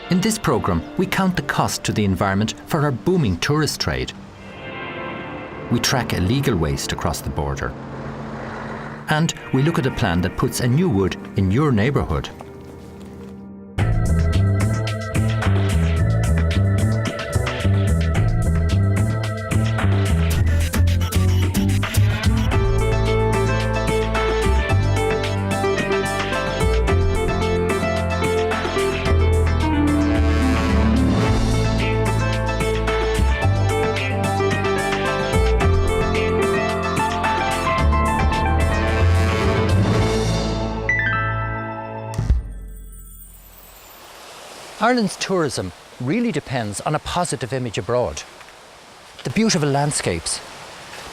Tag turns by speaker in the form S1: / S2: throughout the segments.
S1: In this programme, we count the cost to the environment for our booming tourist trade. We track illegal waste across the border. And we look at a plan that puts a new wood in your neighbourhood. Ireland's tourism really depends on a positive image abroad. The beautiful landscapes,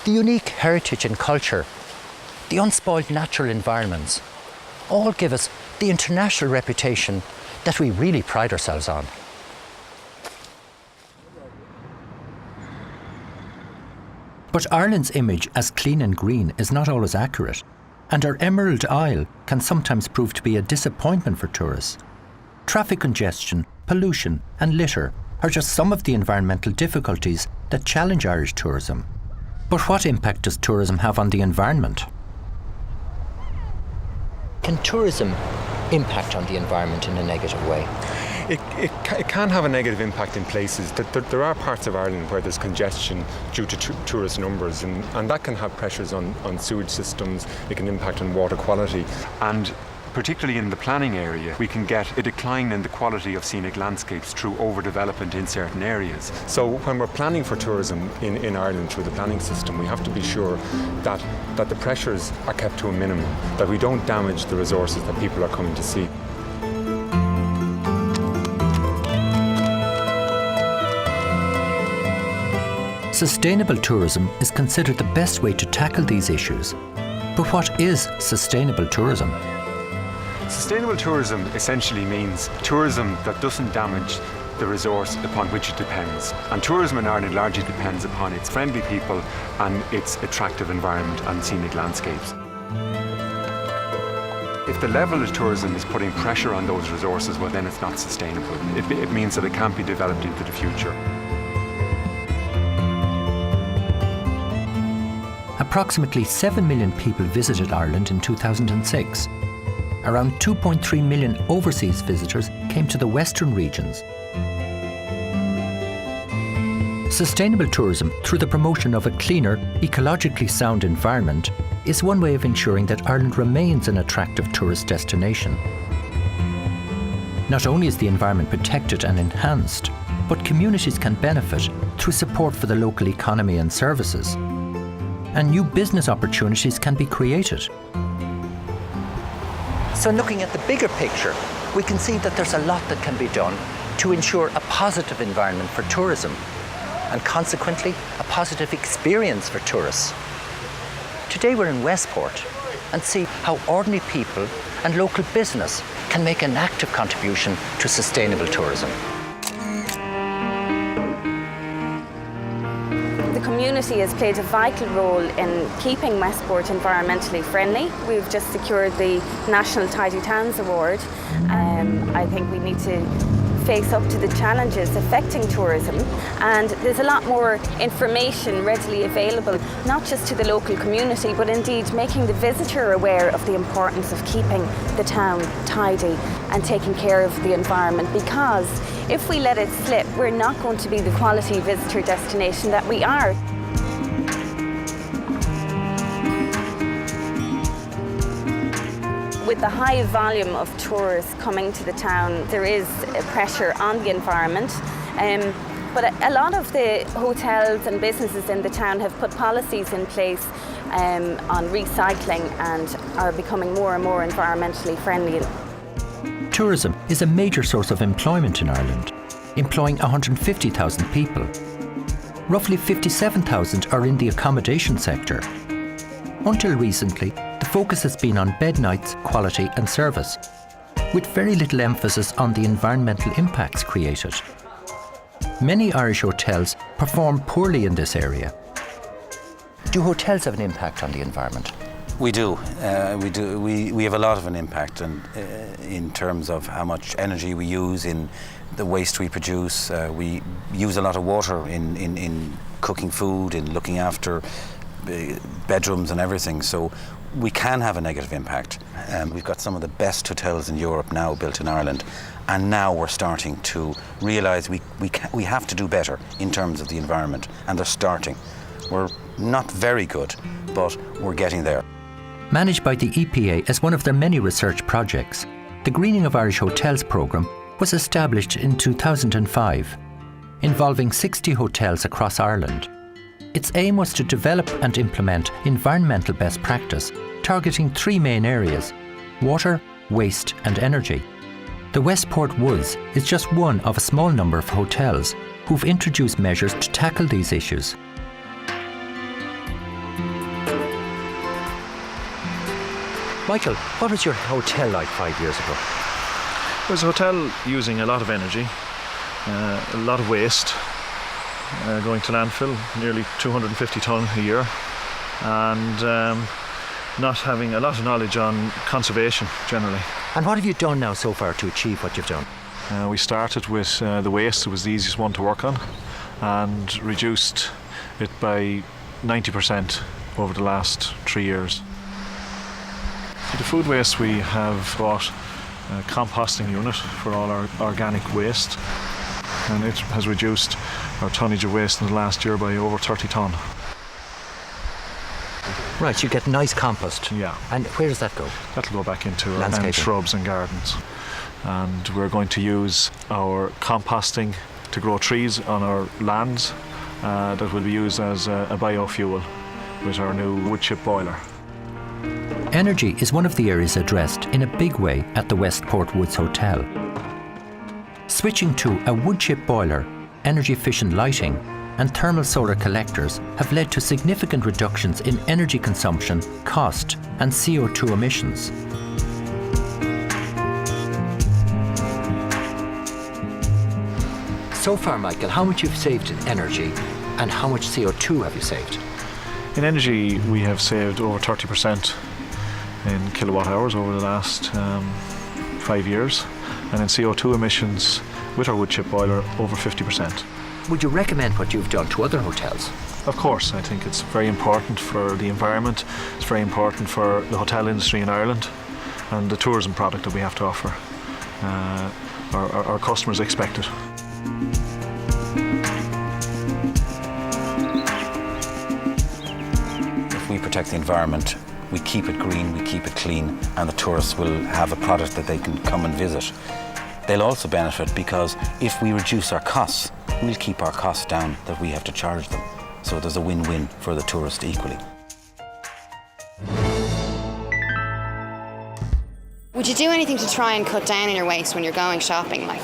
S1: the unique heritage and culture, the unspoiled natural environments, all give us the international reputation that we really pride ourselves on. But Ireland's image as clean and green is not always accurate, and our Emerald Isle can sometimes prove to be a disappointment for tourists. Traffic congestion, pollution and litter are just some of the environmental difficulties that challenge Irish tourism. But what impact does tourism have on the environment? Can tourism impact on the environment in a negative way?
S2: It can have a negative impact in places. There are parts of Ireland where there's congestion due to tourist numbers, and that can have pressures on sewage systems. It can impact on water quality. And particularly in the planning area, we can get a decline in the quality of scenic landscapes through overdevelopment in certain areas. So when we're planning for tourism in Ireland through the planning system, we have to be sure that the pressures are kept to a minimum, that we don't damage the resources that people are coming to see.
S1: Sustainable tourism is considered the best way to tackle these issues. But what is sustainable tourism?
S2: Sustainable tourism essentially means tourism that doesn't damage the resource upon which it depends. And tourism in Ireland largely depends upon its friendly people and its attractive environment and scenic landscapes. If the level of tourism is putting pressure on those resources, well then it's not sustainable. It means that it can't be developed into the future.
S1: Approximately 7 million people visited Ireland in 2006. Around 2.3 million overseas visitors came to the western regions. Sustainable tourism, through the promotion of a cleaner, ecologically sound environment, is one way of ensuring that Ireland remains an attractive tourist destination. Not only is the environment protected and enhanced, but communities can benefit through support for the local economy and services. And new business opportunities can be created. So looking at the bigger picture, we can see that there's a lot that can be done to ensure a positive environment for tourism and consequently a positive experience for tourists. Today we're in Westport and see how ordinary people and local business can make an active contribution to sustainable tourism.
S3: The community has played a vital role in keeping Westport environmentally friendly. We've just secured the National Tidy Towns Award. I think we need to face up to the challenges affecting tourism, and there's a lot more information readily available, not just to the local community, but indeed making the visitor aware of the importance of keeping the town tidy and taking care of the environment, because if we let it slip, we're not going to be the quality visitor destination that we are. With the high volume of tourists coming to the town, there is pressure on the environment. But a lot of the hotels and businesses in the town have put policies in place on recycling and are becoming more and more environmentally friendly.
S1: Tourism is a major source of employment in Ireland, employing 150,000 people. Roughly 57,000 are in the accommodation sector. Until recently, the focus has been on bed nights, quality and service, with very little emphasis on the environmental impacts created. Many Irish hotels perform poorly in this area. Do hotels have an impact on the environment?
S4: We do. We have a lot of an impact, and in terms of how much energy we use in the waste we produce. We use a lot of water in cooking food, in looking after bedrooms and everything. So we can have a negative impact. We've got some of the best hotels in Europe now built in Ireland, and now we're starting to realise we have to do better in terms of the environment, and they're starting. We're not very good, but we're getting there.
S1: Managed by the EPA as one of their many research projects, the Greening of Irish Hotels programme was established in 2005, involving 60 hotels across Ireland. Its aim was to develop and implement environmental best practice, targeting 3 main areas: water, waste and energy. The Westport Woods is just one of a small number of hotels who've introduced measures to tackle these issues. Michael, what was your hotel like 5 years ago?
S5: It was a hotel using a lot of energy, a lot of waste, going to landfill, nearly 250 tonne a year, and not having a lot of knowledge on conservation generally.
S1: And what have you done now so far to achieve what you've done?
S5: We started with the waste. It was the easiest one to work on, and reduced it by 90% over the last 3 years. For the food waste, we have bought a composting unit for all our organic waste, and it has reduced our tonnage of waste in the last year by over 30 tonne.
S1: Right, you get nice compost.
S5: Yeah.
S1: And where does that go?
S5: That'll go back into our
S1: Landscaping.
S5: shrubs and gardens. And we're going to use our composting to grow trees on our lands that will be used as a biofuel with our new wood chip boiler.
S1: Energy is one of the areas addressed in a big way at the Westport Woods Hotel. Switching to a wood chip boiler, energy-efficient lighting and thermal solar collectors have led to significant reductions in energy consumption, cost and CO2 emissions. So far, Michael, how much you've saved in energy and how much CO2 have you saved?
S5: In energy, we have saved over 30% in kilowatt hours over the last 5 years, and in CO2 emissions with our wood chip boiler over 50%.
S1: Would you recommend what you've done to other hotels?
S5: Of course, I think it's very important for the environment, it's very important for the hotel industry in Ireland and the tourism product that we have to offer. Our customers expect it.
S4: If we protect the environment, we keep it green, we keep it clean, and the tourists will have a product that they can come and visit. They'll also benefit because if we reduce our costs, we'll keep our costs down that we have to charge them. So there's a win-win for the tourist equally.
S6: Would you do anything to try and cut down on your waste when you're going shopping, like?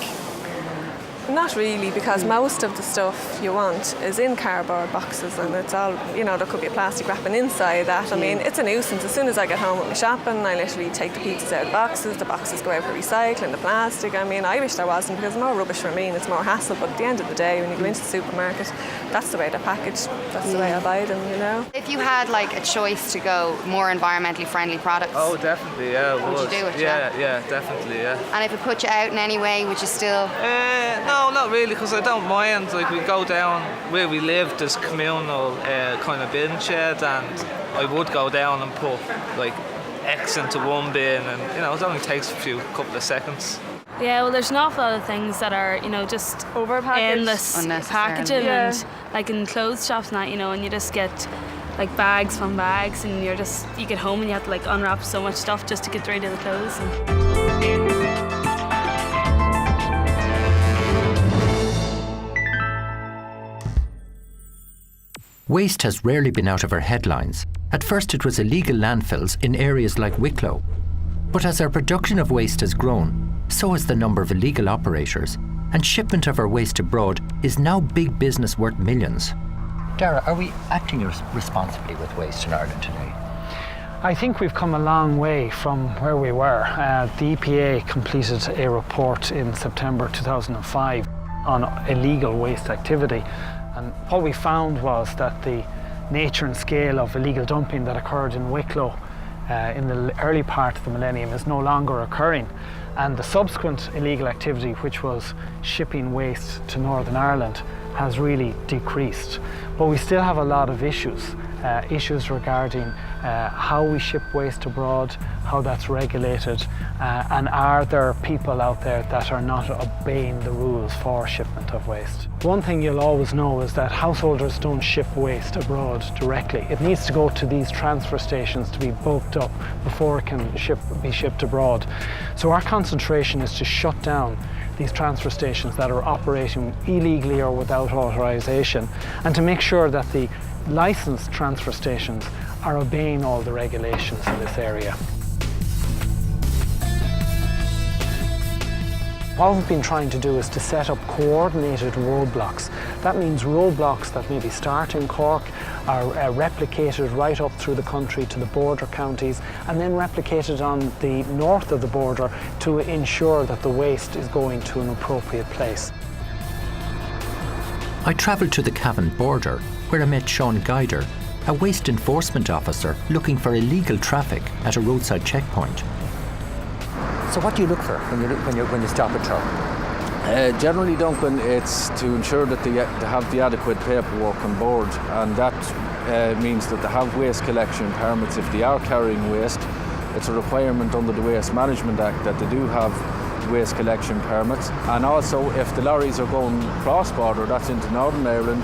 S7: Not really, because most of the stuff you want is in cardboard boxes, and it's all, you know, there could be a plastic wrapping inside that. I mean, it's a nuisance. As soon as I get home with my shopping, I literally take the pizzas out of the boxes go out for recycling, the plastic. I mean, I wish there wasn't, because it's more rubbish for me and it's more hassle, but at the end of the day, when you go into the supermarket, that's the way they're packaged, that's the way I buy them, you know.
S6: If you had like a choice to go more environmentally friendly products,
S8: oh, definitely, yeah.
S6: Would you do it?
S8: Yeah, definitely, yeah.
S6: And if it put you out in any way, would you still?
S8: No, not really, because I don't mind. Like, we go down where we live, there's communal kind of bin shed, and I would go down and put like X into one bin, and you know, it only takes a couple of seconds.
S9: Yeah, well, there's an awful lot of things that are, you know, just endless packaging, and like in clothes shops and that, you know, and you just get like bags from bags, and you get home and you have to like unwrap so much stuff just to get rid of the clothes.
S1: Waste has rarely been out of our headlines. At first it was illegal landfills in areas like Wicklow. But as our production of waste has grown, so has the number of illegal operators, and shipment of our waste abroad is now big business worth millions. Dara, are we acting responsibly with waste in Ireland today?
S10: I think we've come a long way from where we were. The EPA completed a report in September 2005 on illegal waste activity. And what we found was that the nature and scale of illegal dumping that occurred in Wicklow in the early part of the millennium is no longer occurring, and the subsequent illegal activity, which was shipping waste to Northern Ireland, has really decreased. But we still have a lot of issues regarding how we ship waste abroad, how that's regulated, and are there people out there that are not obeying the rules for shipment of waste. One thing you'll always know is that householders don't ship waste abroad directly. It needs to go to these transfer stations to be bulked up before it can be shipped abroad. So our concentration is to shut down these transfer stations that are operating illegally or without authorisation, and to make sure that the licensed transfer stations are obeying all the regulations in this area. What we've been trying to do is to set up coordinated roadblocks. That means roadblocks that maybe start in Cork, are replicated right up through the country to the border counties, and then replicated on the north of the border to ensure that the waste is going to an appropriate place.
S1: I travelled to the Cavan border, where I met Sean Guider, a waste enforcement officer looking for illegal traffic at a roadside checkpoint. So what do you look for when you stop a truck?
S11: Generally, Duncan, it's to ensure that they have the adequate paperwork on board, and that means that they have waste collection permits if they are carrying waste. It's a requirement under the Waste Management Act that they do have waste collection permits, and also if the lorries are going cross-border, that's into Northern Ireland,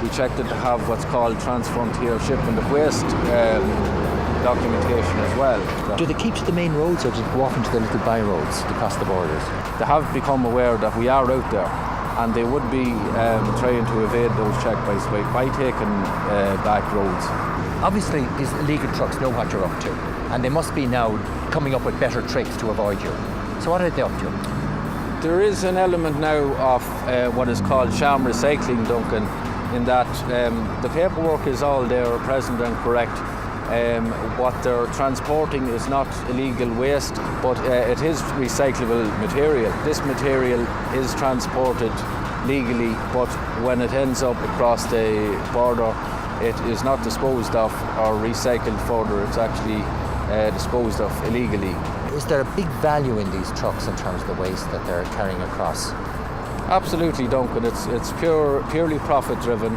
S11: we check that they have what's called transfrontier shipment of waste documentation as well.
S1: Do they keep to the main roads, or do they go off into the little by roads to cross the borders?
S11: They have become aware that we are out there, and they would be trying to evade those checkpoints by taking back roads.
S1: Obviously, these illegal trucks know what you're up to, and they must be now coming up with better tricks to avoid you. So what are they up to?
S11: There is an element now of what is called sham recycling, Duncan, in that the paperwork is all there, present and correct. What they're transporting is not illegal waste, but it is recyclable material. This material is transported legally, but when it ends up across the border, it is not disposed of or recycled further. It's actually disposed of illegally.
S1: Is there a big value in these trucks in terms of the waste that they're carrying across?
S11: Absolutely, Duncan. It's purely profit driven.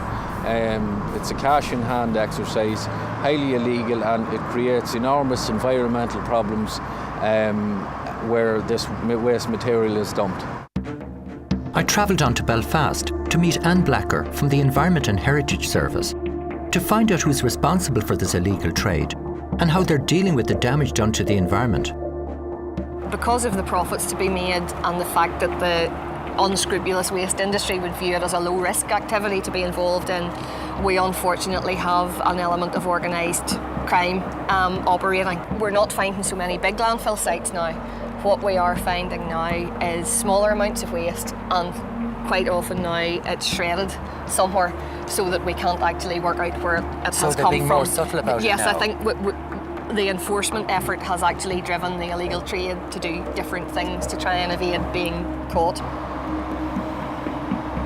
S11: It's a cash in hand exercise, highly illegal, and it creates enormous environmental problems where this waste material is dumped.
S1: I travelled on to Belfast to meet Anne Blacker from the Environment and Heritage Service to find out who's responsible for this illegal trade and how they're dealing with the damage done to the environment.
S12: Because of the profits to be made and the fact that the unscrupulous waste industry would view it as a low-risk activity to be involved in, we unfortunately have an element of organised crime operating. We're not finding so many big landfill sites now. What we are finding now is smaller amounts of waste, and quite often now it's shredded somewhere so that we can't actually work out where it has come from.
S1: So they're being more subtle about it now?
S12: Yes, I think the enforcement effort has actually driven the illegal trade to do different things to try and evade being caught.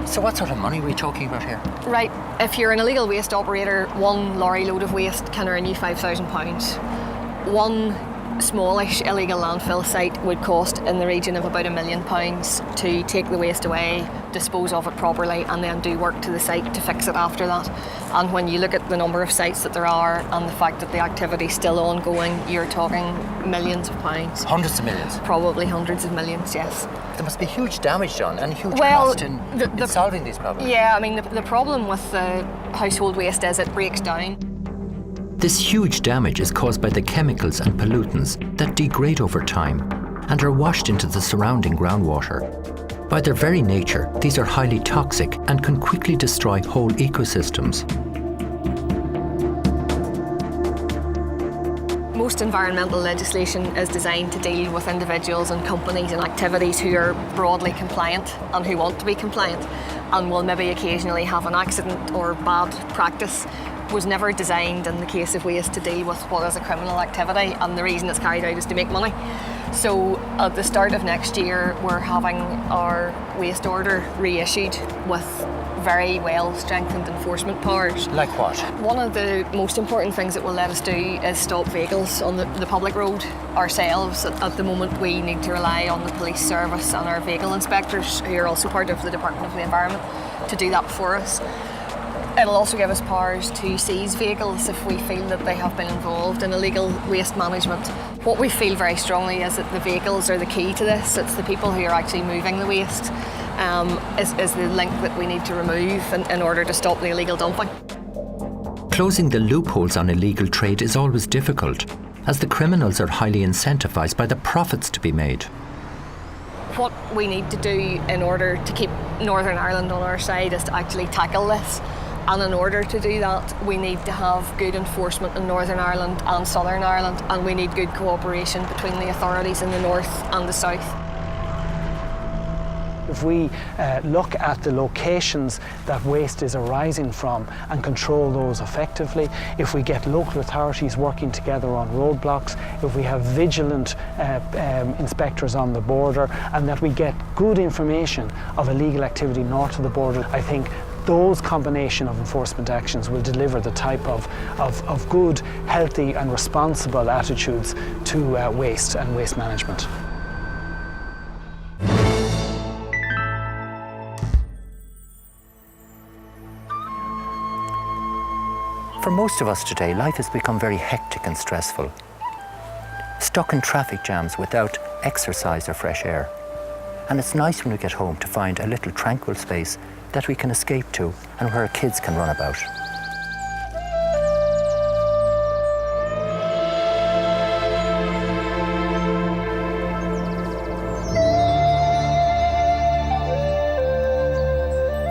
S1: So what sort of money are we talking about here?
S12: Right, if you're an illegal waste operator, one lorry load of waste can earn you £5,000. One smallish illegal landfill site would cost in the region of about £1 million to take the waste away, dispose of it properly, and then do work to the site to fix it after that. And when you look at the number of sites that there are and the fact that the activity is still ongoing, you're talking millions of pounds.
S1: Hundreds of millions?
S12: Probably hundreds of millions, yes.
S1: There must be huge damage done and huge cost in solving these problems.
S12: Yeah, I mean, the problem with the household waste is it breaks down.
S1: This huge damage is caused by the chemicals and pollutants that degrade over time and are washed into the surrounding groundwater. By their very nature, these are highly toxic and can quickly destroy whole ecosystems.
S12: Most environmental legislation is designed to deal with individuals and companies and activities who are broadly compliant and who want to be compliant and will maybe occasionally have an accident or bad practice. Was never designed in the case of waste to deal with what is a criminal activity, and the reason it's carried out is to make money. So at the start of next year, we're having our waste order reissued with very well strengthened enforcement powers.
S4: Like what?
S12: One of the most important things that will let us do is stop vehicles on the public road ourselves. At the moment, we need to rely on the police service and our vehicle inspectors, who are also part of the Department of the Environment, to do that for us. It'll also give us powers to seize vehicles if we feel that they have been involved in illegal waste management. What we feel very strongly is that the vehicles are the key to this. It's the people who are actually moving the waste is the link that we need to remove in order to stop the illegal dumping.
S1: Closing the loopholes on illegal trade is always difficult, as the criminals are highly incentivised by the profits to be made.
S12: What we need to do in order to keep Northern Ireland on our side is to actually tackle this. And in order to do that, we need to have good enforcement in Northern Ireland and Southern Ireland, and we need good cooperation between the authorities in the north and the south.
S10: If we look at the locations that waste is arising from and control those effectively, if we get local authorities working together on roadblocks, if we have vigilant inspectors on the border, and that we get good information of illegal activity north of the border, I think those combination of enforcement actions will deliver the type of good, healthy and responsible attitudes to waste and waste management.
S1: For most of us today, life has become very hectic and stressful. Stuck in traffic jams without exercise or fresh air. And it's nice when we get home to find a little tranquil space that we can escape to and where our kids can run about.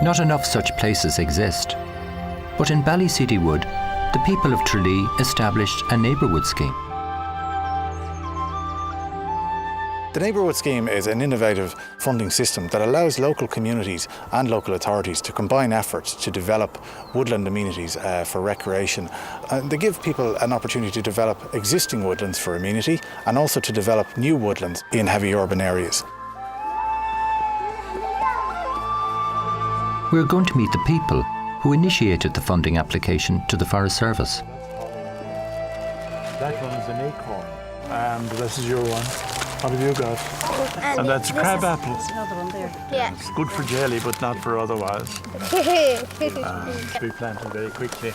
S1: Not enough such places exist, but in Ballyseedy Wood, the people of Tralee established a Neighbourwood scheme.
S13: The Neighbourwood Scheme is an innovative funding system that allows local communities and local authorities to combine efforts to develop woodland amenities for recreation. They give people an opportunity to develop existing woodlands for amenity and also to develop new woodlands in heavy urban areas.
S1: We're going to meet the people who initiated the funding application to the Forest Service.
S14: That one is an acorn, and this is your one. What have you got? And that's a crab apple.
S15: Another one there.
S14: Yeah. It's good for jelly, but not for otherwise. We planted very quickly.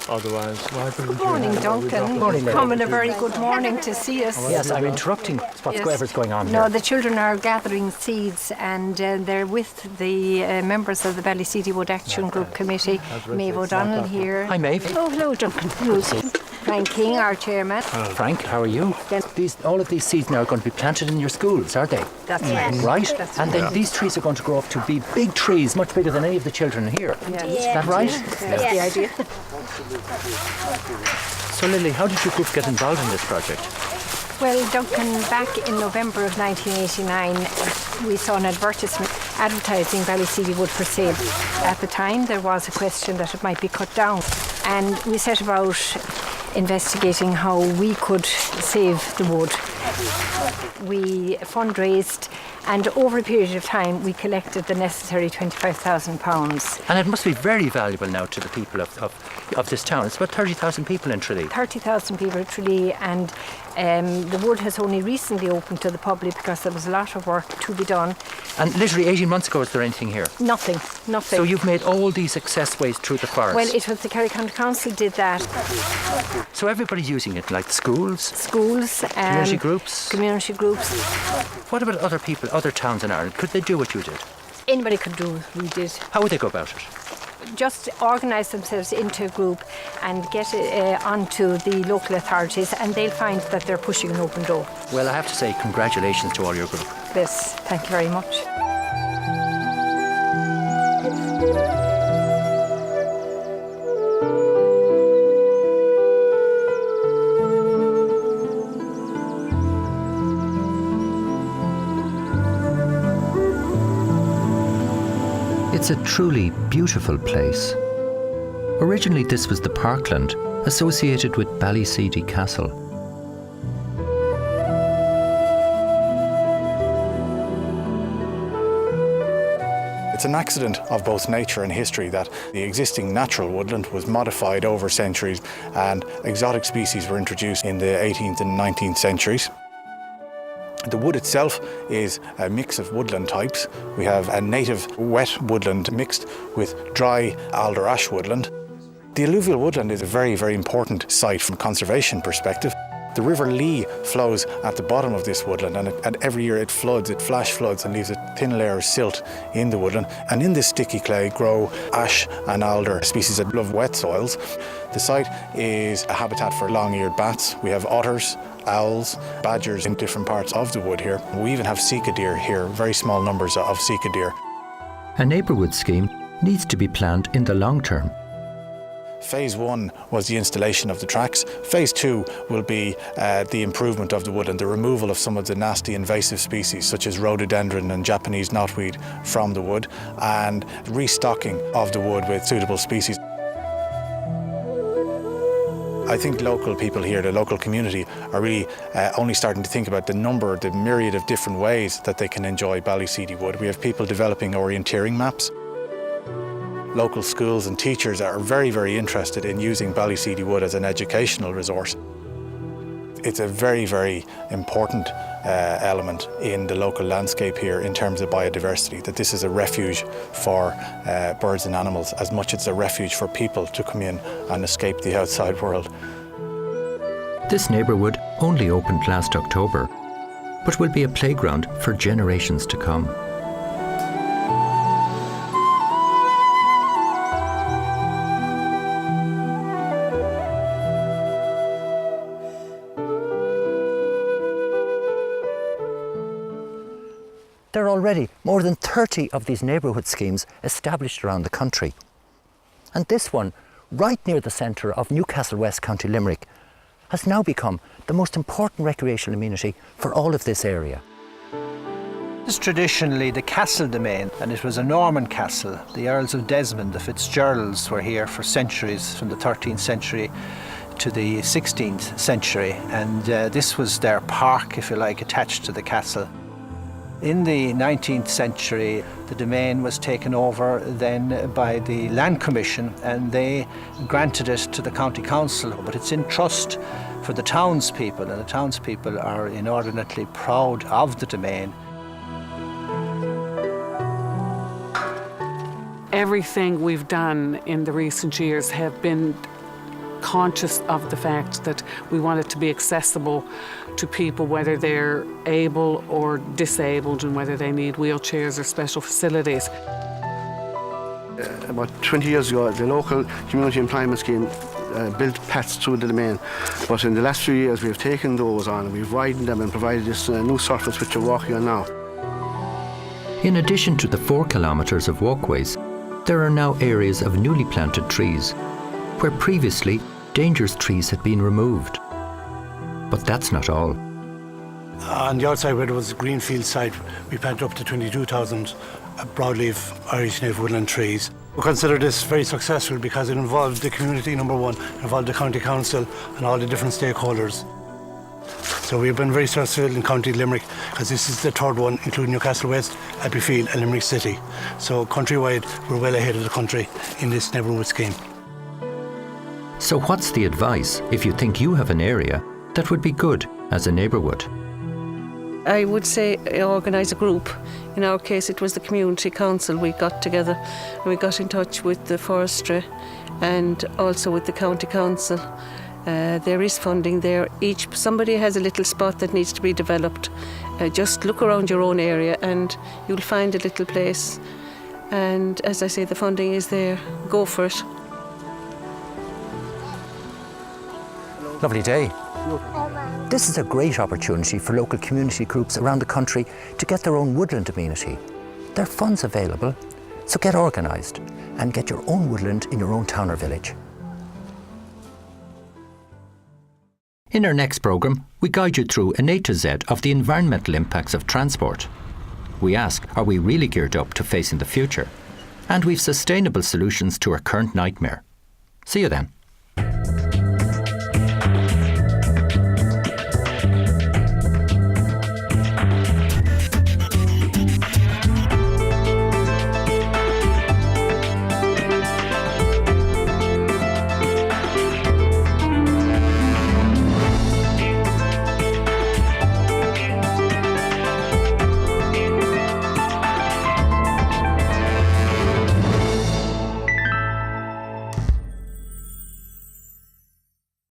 S14: Otherwise,
S15: good morning, Duncan.
S1: Morning,
S15: Coming a very good morning to see us.
S1: Yes, I'm interrupting whatever's going on here.
S15: No, the children are gathering seeds, and they're with the members of the Ballyseedy Action Group Committee. Maeve O'Donnell here.
S1: Hi, Maeve.
S15: Oh, hello, Duncan. Frank King, our chairman.
S1: Frank, how are you? All of these seeds now are going to be planted in your schools, are they?
S15: That's right.
S1: Right?
S15: That's
S1: and then these trees are going to grow up to be big trees, much bigger than any of the children here.
S15: Yeah.
S1: Is that right?
S15: That's the idea.
S1: So, Lily, how did your group get involved in this project?
S15: Well, Duncan, back in November of 1989, we saw an advertisement advertising Ballyseedy Wood for sale. At the time, there was a question that it might be cut down, and we set about investigating how we could save the wood. We fundraised, and over a period of time we collected the necessary £25,000.
S1: And it must be very valuable now to the people of this town. It's about 30,000 people in Tralee.
S15: 30,000 people in Tralee, and the wood has only recently opened to the public because there was a lot of work to be done.
S1: And literally 18 months ago, is there anything here?
S15: Nothing.
S1: So you've made all these accessways through the forest?
S15: Well, it was the Kerry County Council did that.
S1: So everybody's using it, like schools?
S15: Schools.
S1: Community groups?
S15: Community groups.
S1: What about other people, other towns in Ireland? Could they do what you did?
S15: Anybody could do what we did.
S1: How would they go about it?
S15: Just organise themselves into a group and get onto the local authorities, and they'll find that they're pushing an open door.
S1: Well, I have to say congratulations to all your group.
S15: Yes, thank you very much.
S1: It's a truly beautiful place. Originally this was the parkland associated with Ballyseedy Castle.
S13: It's an accident of both nature and history that the existing natural woodland was modified over centuries and exotic species were introduced in the 18th and 19th centuries. The wood itself is a mix of woodland types. We have a native wet woodland mixed with dry alder ash woodland. The alluvial woodland is a very, very important site from a conservation perspective. The River Lee flows at the bottom of this woodland, and every year it floods, it flash floods and leaves a thin layer of silt in the woodland. And in this sticky clay grow ash and alder, species that love wet soils. The site is a habitat for long-eared bats. We have otters, owls, badgers in different parts of the wood here. We even have sika deer here, very small numbers of sika deer.
S1: A Neighbourwood scheme needs to be planned in the long term.
S13: Phase 1 was the installation of the tracks. Phase 2 will be the improvement of the wood and the removal of some of the nasty invasive species such as rhododendron and Japanese knotweed from the wood, and restocking of the wood with suitable species. I think local people here, the local community, are really only starting to think about the myriad of different ways that they can enjoy Ballyseedy wood. We have people developing orienteering maps. Local schools and teachers are very, very interested in using Ballyseedy wood as an educational resource. It's a very, very important element in the local landscape here in terms of biodiversity, that this is a refuge for birds and animals as much as it's a refuge for people to come in and escape the outside world.
S1: This neighbourwood only opened last October, but will be a playground for generations to come.
S16: There are already more than 30 of these neighbourhood schemes established around the country. And this one, right near the centre of Newcastle West, County Limerick, has now become the most important recreational amenity for all of this area.
S10: This is traditionally the castle domain, and it was a Norman castle. The Earls of Desmond, the Fitzgeralds, were here for centuries, from the 13th century to the 16th century, and this was their park, if you like, attached to the castle. In the 19th century, the domain was taken over then by the Land Commission, and they granted it to the County Council, but it's in trust for the townspeople, and the townspeople are inordinately proud of the domain.
S17: Everything we've done in the recent years have been conscious of the fact that we want it to be accessible to people, whether they're able or disabled, and whether they need wheelchairs or special facilities.
S18: About 20 years ago, the local community employment scheme built paths through the domain, but in the last few years we've taken those on and we've widened them and provided this new surface which we're walking on now.
S1: In addition to the 4 kilometres of walkways, there are now areas of newly planted trees, where previously dangerous trees had been removed. But that's not all.
S19: On the outside where there was a greenfield site, we planted up to 22,000 broadleaf Irish native woodland trees. We consider this very successful because it involved the community, number one, it involved the County Council and all the different stakeholders. So we've been very successful in County Limerick because this is the third one, including Newcastle West, Abbeyfield and Limerick City. So countrywide, we're well ahead of the country in this neighbourhood scheme.
S1: So what's the advice if you think you have an area that would be good as a neighbourhood?
S20: I would say organise a group. In our case, it was the Community Council. We got together and we got in touch with the Forestry and also with the County Council. There is funding there. Somebody has a little spot that needs to be developed. Just look around your own area and you'll find a little place. And as I say, the funding is there. Go for it.
S16: Lovely day. This is a great opportunity for local community groups around the country to get their own woodland amenity. There are funds available, so get organised and get your own woodland in your own town or village.
S1: In our next programme, we guide you through an A to Z of the environmental impacts of transport. We ask, are we really geared up to facing the future? And we've sustainable solutions to our current nightmare. See you then.